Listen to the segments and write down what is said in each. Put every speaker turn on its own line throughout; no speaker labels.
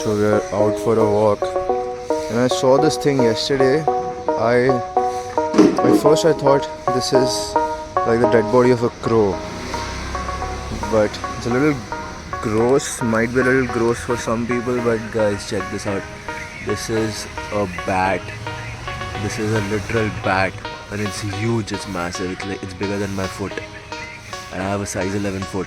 So we are out for a walk, and I saw this thing yesterday. At first I thought this is like the dead body of a crow, but it's a little gross, might be a little gross for some people, but guys, check this out. This is a bat. This is a literal bat, and it's huge, it's massive, it's bigger than my foot, and I have a size 11 foot.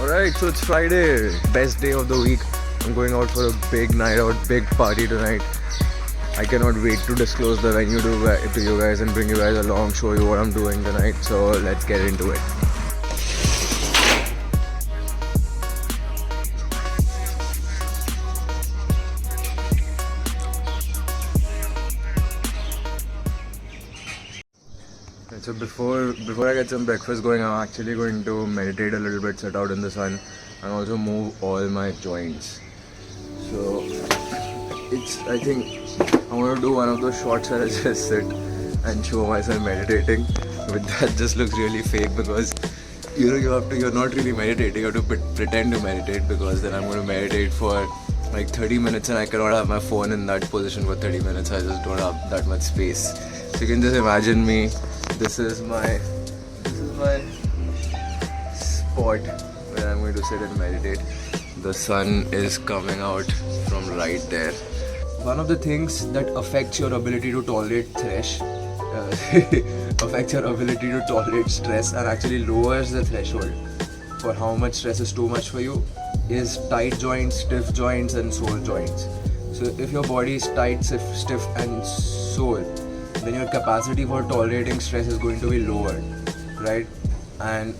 Alright, so it's Friday, best day of the week. I'm going out for a big night out, big party tonight. I cannot wait to disclose the venue to you guys and bring you guys along, show you what I'm doing tonight. So let's get into it. So before I get some breakfast going, I'm actually going to meditate a little bit, sit out in the sun, and also move all my joints. So I think I want to do one of those shots where I just sit and show myself meditating, but that just looks really fake because you're not really meditating, you have to pretend to meditate, because then I'm going to meditate for like 30 minutes and I cannot have my phone in that position for 30 minutes. I just don't have that much space. So you can just imagine me. This is my spot where I'm going to sit and meditate. The sun is coming out from right there. One of the things that affects your ability to tolerate affects your ability to tolerate stress and actually lowers the threshold for how much stress is too much for you is tight joints, stiff joints, and sore joints. So if your body is tight, stiff and sore, then your capacity for tolerating stress is going to be lowered, right? And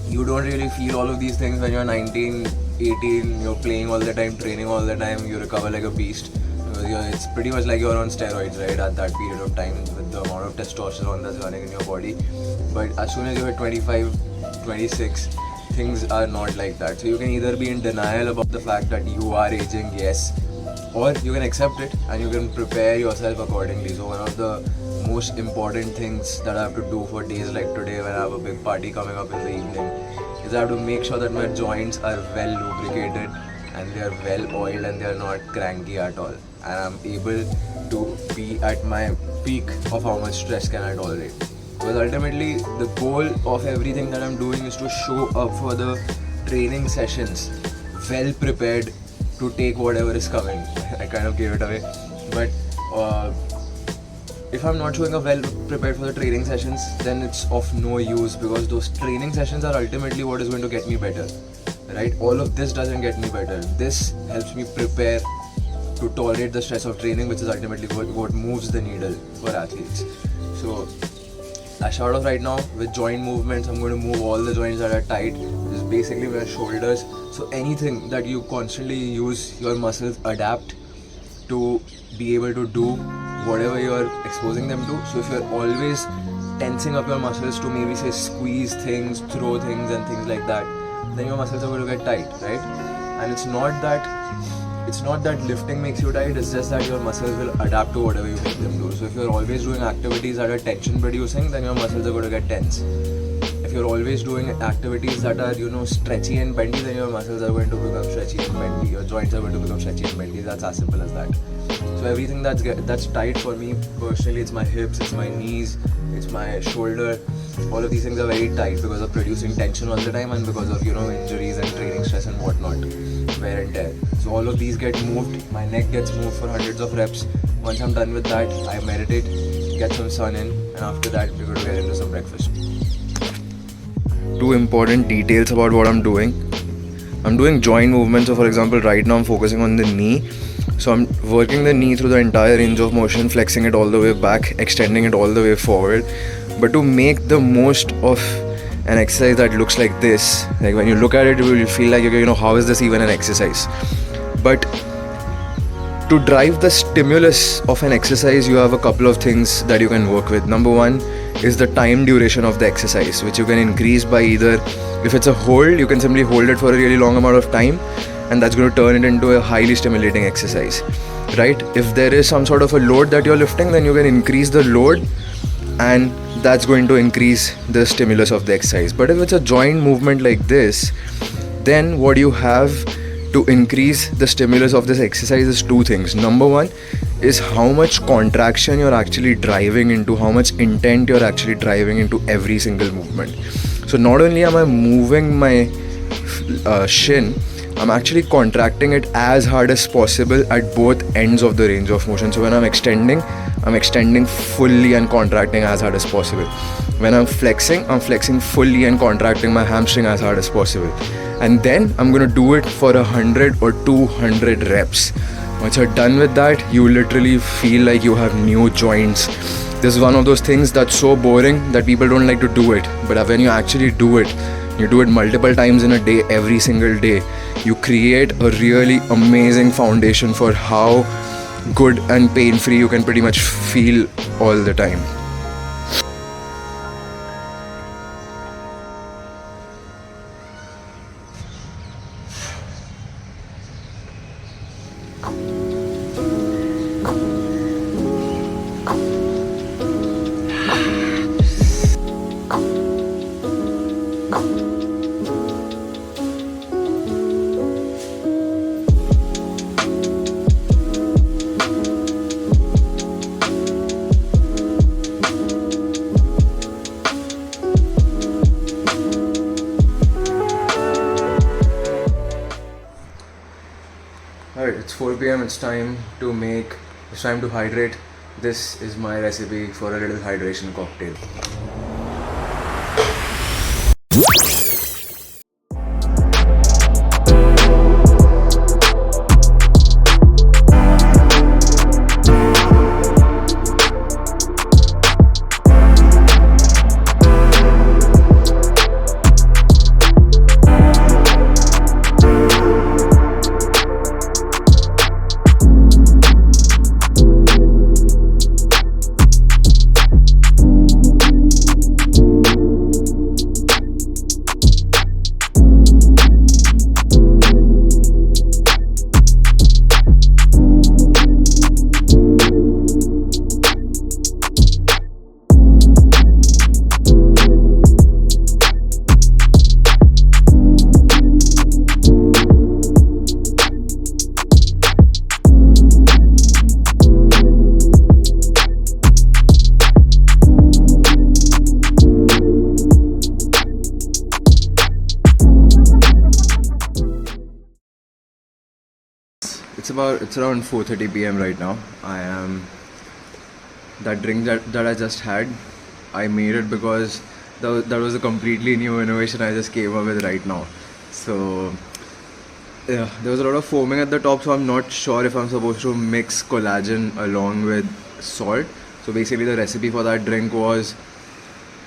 you don't really feel all of these things when you're 19, 18, you're playing all the time, training all the time, you recover like a beast. It's pretty much like you're on steroids, right, at that period of time with the amount of testosterone that's running in your body. But as soon as you hit 25, 26, things are not like that. So you can either be in denial about the fact that you are aging, yes, or you can accept it and you can prepare yourself accordingly. So one of the most important things that I have to do for days like today, when I have a big party coming up in the evening, is I have to make sure that my joints are well lubricated and they are well oiled and they are not cranky at all, and I'm able to be at my peak of how much stress can I tolerate. Because ultimately the goal of everything that I'm doing is to show up for the training sessions well prepared to take whatever is coming. I kind of gave it away, but if I'm not showing up well prepared for the training sessions, then it's of no use, because those training sessions are ultimately what is going to get me better, right? All of this doesn't get me better. This helps me prepare to tolerate the stress of training, which is ultimately what moves the needle for athletes. So I start off right now with joint movements. I'm going to move all the joints that are tight. This is basically my shoulders. So anything that you constantly use your muscles adapt to be able to do whatever you're exposing them to. So if you're always tensing up your muscles to maybe say squeeze things, throw things and things like that, then your muscles are going to get tight, right? And it's not that lifting makes you tight, it's just that your muscles will adapt to whatever you make them do. So if you're always doing activities that are tension producing, then your muscles are going to get tense. If you're always doing activities that are, stretchy and bendy, then your muscles are going to become stretchy and bendy. Your joints are going to become stretchy and bendy. That's as simple as that. So everything that's tight for me personally, it's my hips, it's my knees, it's my shoulder. All of these things are very tight because of producing tension all the time and because of injuries and training stress and whatnot, wear and tear. So all of these get moved. My neck gets moved for hundreds of reps. Once I'm done with that, I meditate, get some sun in, and after that we're going to get into some breakfast. Two important details about what I'm doing. I'm doing joint movements. So for example, right now I'm focusing on the knee. So I'm working the knee through the entire range of motion, flexing it all the way back, extending it all the way forward. But to make the most of an exercise that looks like this, like when you look at it, you will feel like, how is this even an exercise? But to drive the stimulus of an exercise, you have a couple of things that you can work with. Number one is the time duration of the exercise, which you can increase by either, if it's a hold, you can simply hold it for a really long amount of time, and that's going to turn it into a highly stimulating exercise, right? If there is some sort of a load that you're lifting, then you can increase the load, and that's going to increase the stimulus of the exercise. But if it's a joint movement like this, then what you have to increase the stimulus of this exercise is two things. Number one is how much contraction you're actually driving into, how much intent you're actually driving into every single movement. So not only am I moving my shin, I'm actually contracting it as hard as possible at both ends of the range of motion. So when I'm extending fully and contracting as hard as possible. When I'm flexing fully and contracting my hamstring as hard as possible. And then I'm gonna do it for 100 or 200 reps. Once you're done with that, you literally feel like you have new joints. This is one of those things that's so boring that people don't like to do it. But when you actually do it, you do it multiple times in a day, every single day, you create a really amazing foundation for how good and pain-free you can pretty much feel all the time. Alright, it's 4 PM, it's time to hydrate. This is my recipe for a little hydration cocktail. It's around 4:30 PM right now. That drink that I just had, I made it because that was a completely new innovation I just came up with right now. So yeah, there was a lot of foaming at the top, so I'm not sure if I'm supposed to mix collagen along with salt. So basically the recipe for that drink was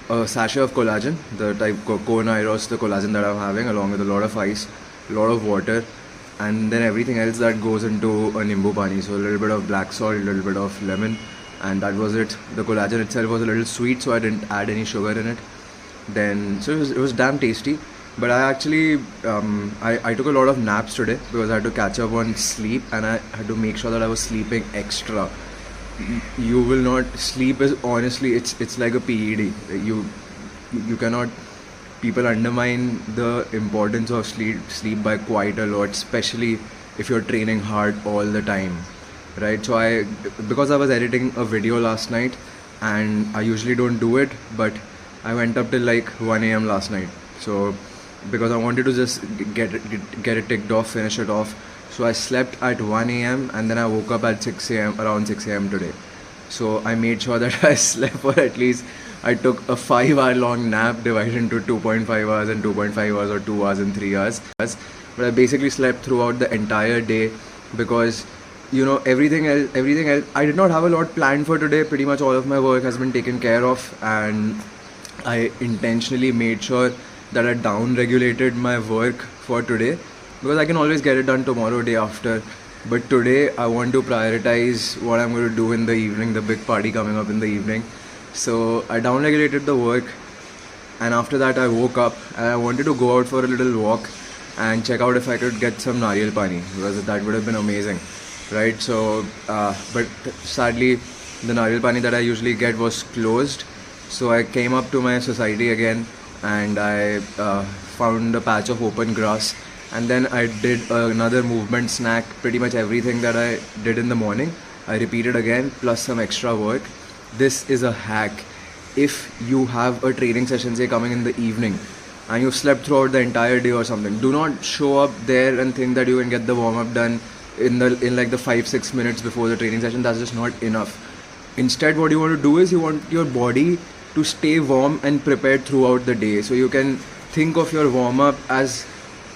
a sachet of collagen, the type Kona-Iros, the collagen that I'm having, along with a lot of ice, a lot of water, and then everything else that goes into a nimbu pani. So a little bit of black salt, a little bit of lemon, and that was it. The collagen itself was a little sweet, so I didn't add any sugar in it. Then so it was damn tasty. But I actually I took a lot of naps today because I had to catch up on sleep, and I had to make sure that I was sleeping extra. You will not sleep is honestly it's like a PED. You cannot. People undermine the importance of sleep by quite a lot, especially if you're training hard all the time, right? So because I was editing a video last night, and I usually don't do it, but I went up till like 1 AM last night. So because I wanted to just get it ticked off, finish it off. So I slept at 1 AM and then I woke up at 6 AM, around 6 AM today. So I made sure that I slept for at least, I took a 5-hour long nap divided into 2.5 hours and 2.5 hours, or 2 hours and 3 hours. But I basically slept throughout the entire day because, you know, everything else, I did not have a lot planned for today. Pretty much all of my work has been taken care of, and I intentionally made sure that I down regulated my work for today, because I can always get it done tomorrow, day after. But today I want to prioritize what I'm going to do in the evening, the big party coming up in the evening. So I down regulated the work, and after that I woke up and I wanted to go out for a little walk and check out if I could get some nariyal pani, because that would have been amazing, right? So but sadly the nariyal pani that I usually get was closed. So I came up to my society again, and I found a patch of open grass, and then I did another movement snack. Pretty much everything that I did in the morning, I repeated again, plus some extra work. This is a hack. If you have a training session, say, coming in the evening, and you've slept throughout the entire day or something, do not show up there and think that you can get the warm-up done in like the 5-6 minutes before the training session. That's just not enough. Instead, what you want to do is you want your body to stay warm and prepared throughout the day. So you can think of your warm-up as,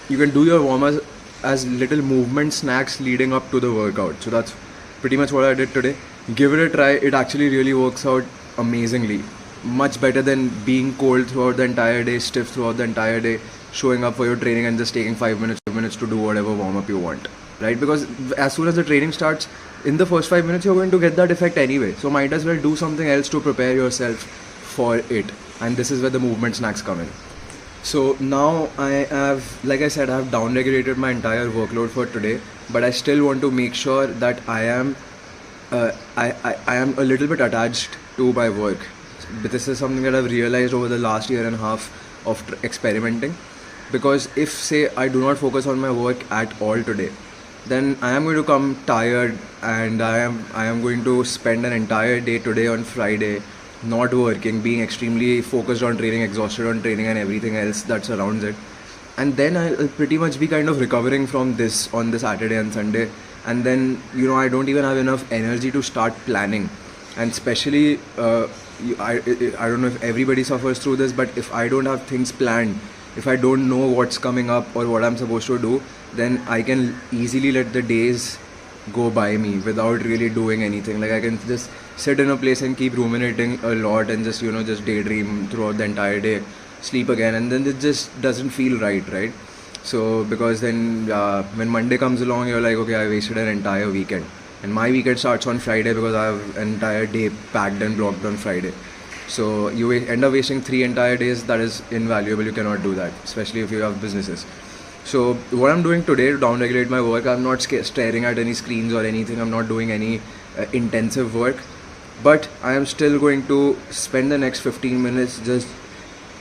you can do your warm-up as little movement snacks leading up to the workout. So that's pretty much what I did today. Give it a try. It actually really works out amazingly. Much better than being cold throughout the entire day, stiff throughout the entire day, showing up for your training and just taking 5 minutes to do whatever warm-up you want, right? Because as soon as the training starts, in the first 5 minutes you're going to get that effect anyway, so might as well do something else to prepare yourself for it. And this is where the movement snacks come in. So now I have, like I said, I have down regulated my entire workload for today, but I still want to make sure that I am a little bit attached to my work. But this is something that I've realized over the last year and a half of experimenting, because if, say, I do not focus on my work at all today, then I am going to come tired, and I am going to spend an entire day today on Friday not working, being extremely focused on training, exhausted on training and everything else that surrounds it. And then I'll pretty much be kind of recovering from this on the Saturday and Sunday, and then I don't even have enough energy to start planning. And especially I don't know if everybody suffers through this, but if I don't have things planned, if I don't know what's coming up or what I'm supposed to do, then I can easily let the days go by me without really doing anything. Like, I can just sit in a place and keep ruminating a lot and just just daydream throughout the entire day, sleep again, and then it just doesn't feel right. So because then when Monday comes along, you're like, okay, I wasted an entire weekend. And my weekend starts on Friday because I have an entire day packed and blocked on Friday. So you end up wasting 3 entire days. That is invaluable. You cannot do that, especially if you have businesses. So what I'm doing today to down-regulate my work, I'm not staring at any screens or anything. I'm not doing any intensive work. But I am still going to spend the next 15 minutes just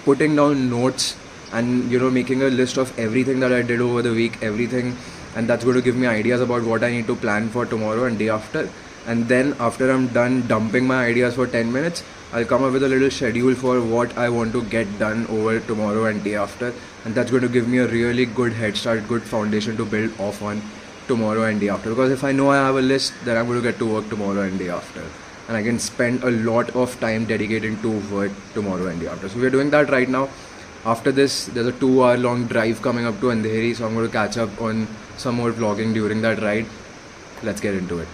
putting down notes and making a list of everything that I did over the week, everything. And that's going to give me ideas about what I need to plan for tomorrow and day after. And then after I'm done dumping my ideas for 10 minutes, I'll come up with a little schedule for what I want to get done over tomorrow and day after. And that's going to give me a really good head start, good foundation to build off on tomorrow and day after. Because if I know I have a list, then I'm going to get to work tomorrow and day after. And I can spend a lot of time dedicating to work tomorrow and day after. So we're doing that right now. After this, there's a 2-hour-long drive coming up to Andheri, so I'm going to catch up on some more vlogging during that ride. Let's get into it.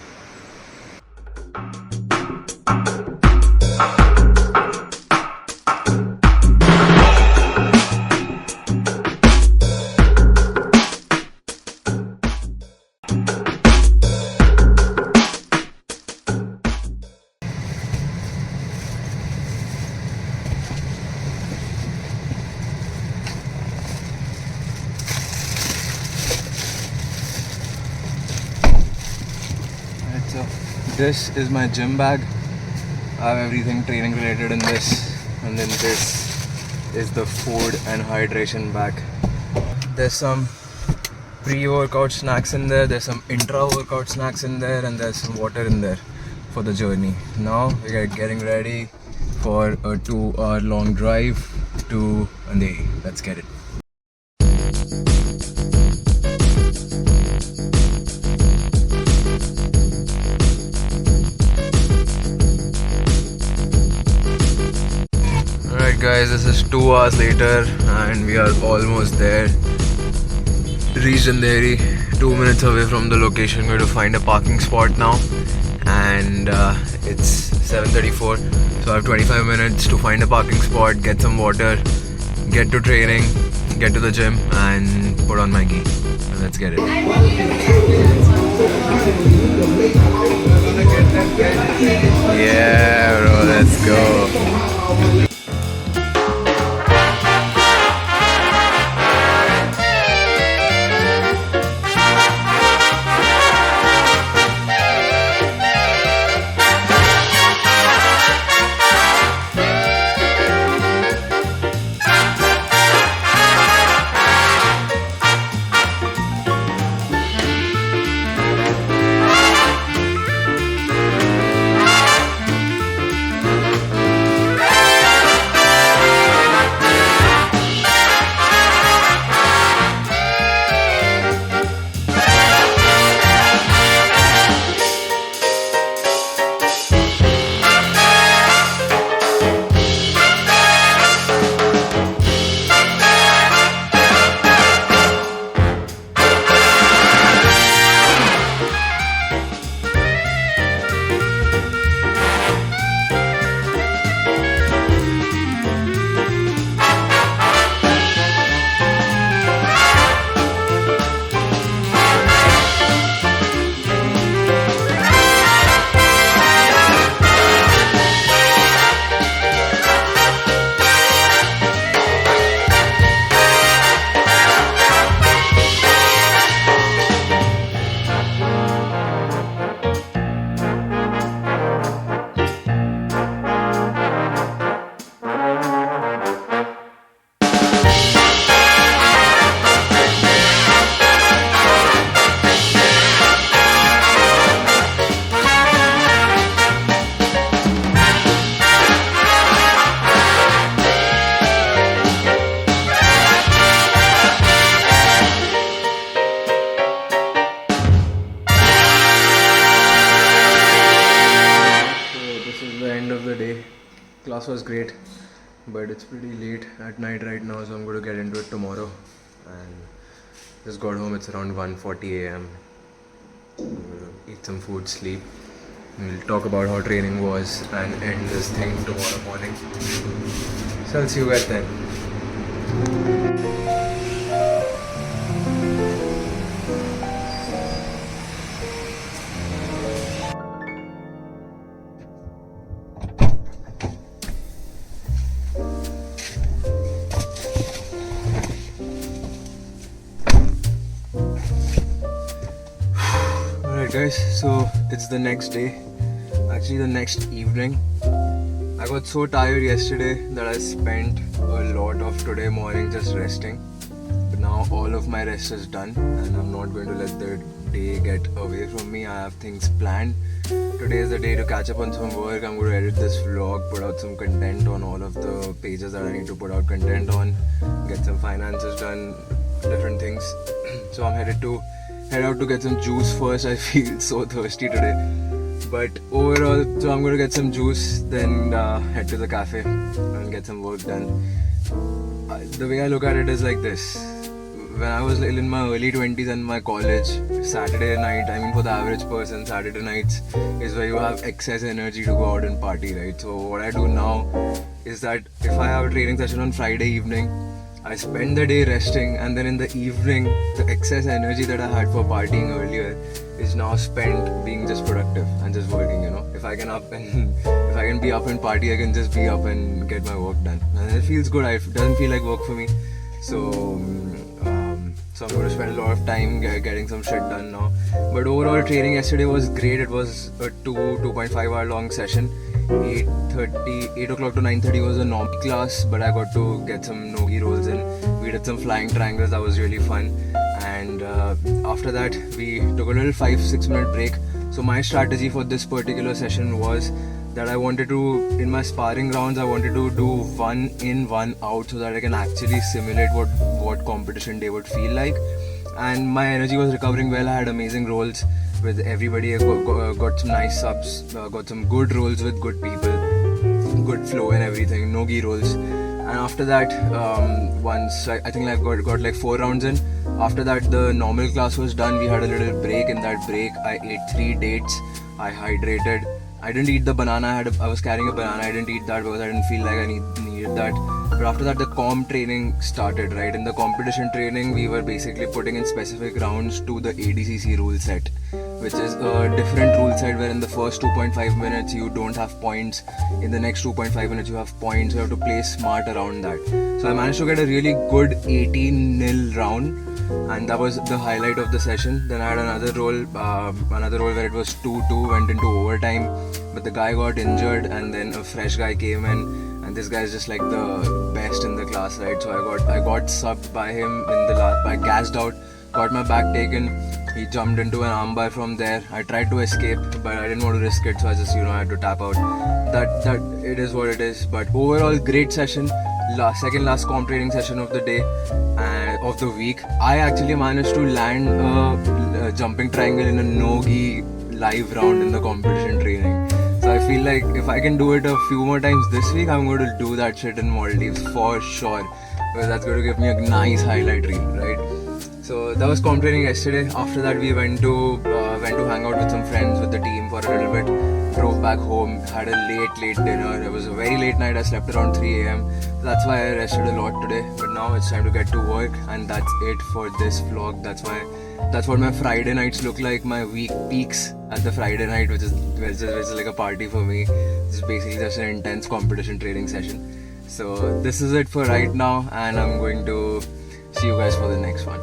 So this is my gym bag. I have everything training related in this, and then this is the food and hydration bag. There's some pre-workout snacks in there, there's some intra-workout snacks in there, and there's some water in there for the journey. Now we're getting ready for a 2-hour-long drive to Andheri. Let's get it. Alright guys, this is 2 hours later and we are almost there. Reached Andheri, 2 minutes away from the location. Going to find a parking spot now, and it's 7:34, so I have 25 minutes to find a parking spot, get some water, get to training, get to the gym and put on my gi. So let's get it. Yeah bro, let's go. wait, but it's pretty late at night right now, so I'm going to get into it tomorrow. And just got home, it's around 1:40 a.m. I'm going to eat some food, sleep. We'll talk about how training was and end this thing tomorrow morning. So I'll see you guys then. Alright guys, so it's the next day, actually the next evening. I got so tired yesterday that I spent a lot of today morning just resting. But now all of my rest is done and I'm not going to let the day get away from me. I have things planned. Today is the day to catch up on some work. I'm going to edit this vlog, put out some content on all of the pages that I need to put out content on, get some finances done, different things. So I'm head out to get some juice first. I feel so thirsty today. But overall, so I'm going to get some juice, then head to the cafe and get some work done. The way I look at it is like this. When I was in my early 20s and my college, Saturday night, I mean for the average person, Saturday nights is where you have excess energy to go out and party, right? So what I do now is that if I have a training session on Friday evening, I spend the day resting, and then in the evening, the excess energy that I had for partying earlier is now spent being just productive and just working, you know. If I can be up and party, I can just be up and get my work done. And it feels good. It doesn't feel like work for me. So I'm going to spend a lot of time getting some shit done now. But overall, training yesterday was great. It was a 2.5 hour long session. 8 o'clock to 9:30 was a normal class, but I got to get some nogi rolls in. We did some flying triangles, that was really fun. And after that, we took a little 5-6 minute break. So my strategy for this particular session was that I wanted to, in my sparring rounds, I wanted to do 1 in, 1 out so that I can actually simulate what competition day would feel like. And my energy was recovering well. I had amazing rolls with everybody. I got some nice subs, got some good rolls with good people, good flow and everything, nogi rolls. And after that, once I think I got like 4 rounds in. After that, the normal class was done. We had a little break. In that break, I ate 3 dates. I hydrated. I didn't eat the banana. I was carrying a banana. I didn't eat that because I didn't feel like I needed that. But after that, the comp training started, right? In the competition training, we were basically putting in specific rounds to the ADCC rule set, which is a different rule set where in the first 2.5 minutes you don't have points. In the next 2.5 minutes you have points. You have to play smart around that. So I managed to get a really good 18-0 round, and that was the highlight of the session. Then I had another role where it was 2-2, went into overtime, but the guy got injured, and then a fresh guy came in. And this guy is just like the best in the class, right? So I got subbed by him in the last. I gassed out, got my back taken. He jumped into an armbar from there. I tried to escape, but I didn't want to risk it, so I just I had to tap out. That it is what it is. But overall, great session. Second last comp training session of the day of the week. I actually managed to land a jumping triangle in a nogi live round in the competition training. So I feel like if I can do it a few more times this week, I'm going to do that shit in Maldives for sure, because that's going to give me a nice highlight reel, right? So that was comp training yesterday. After that, we went to hang out with some friends with the team for a little bit. Drove back home, had a late dinner. It was a very late night. I slept around 3 a.m. That's why I rested a lot today. But now it's time to get to work, and that's it for this vlog. That's what my Friday nights look like. My week peaks at the Friday night, which is like a party for me. It's basically just an intense competition training session. So this is it for right now, and I'm going to see you guys for the next one.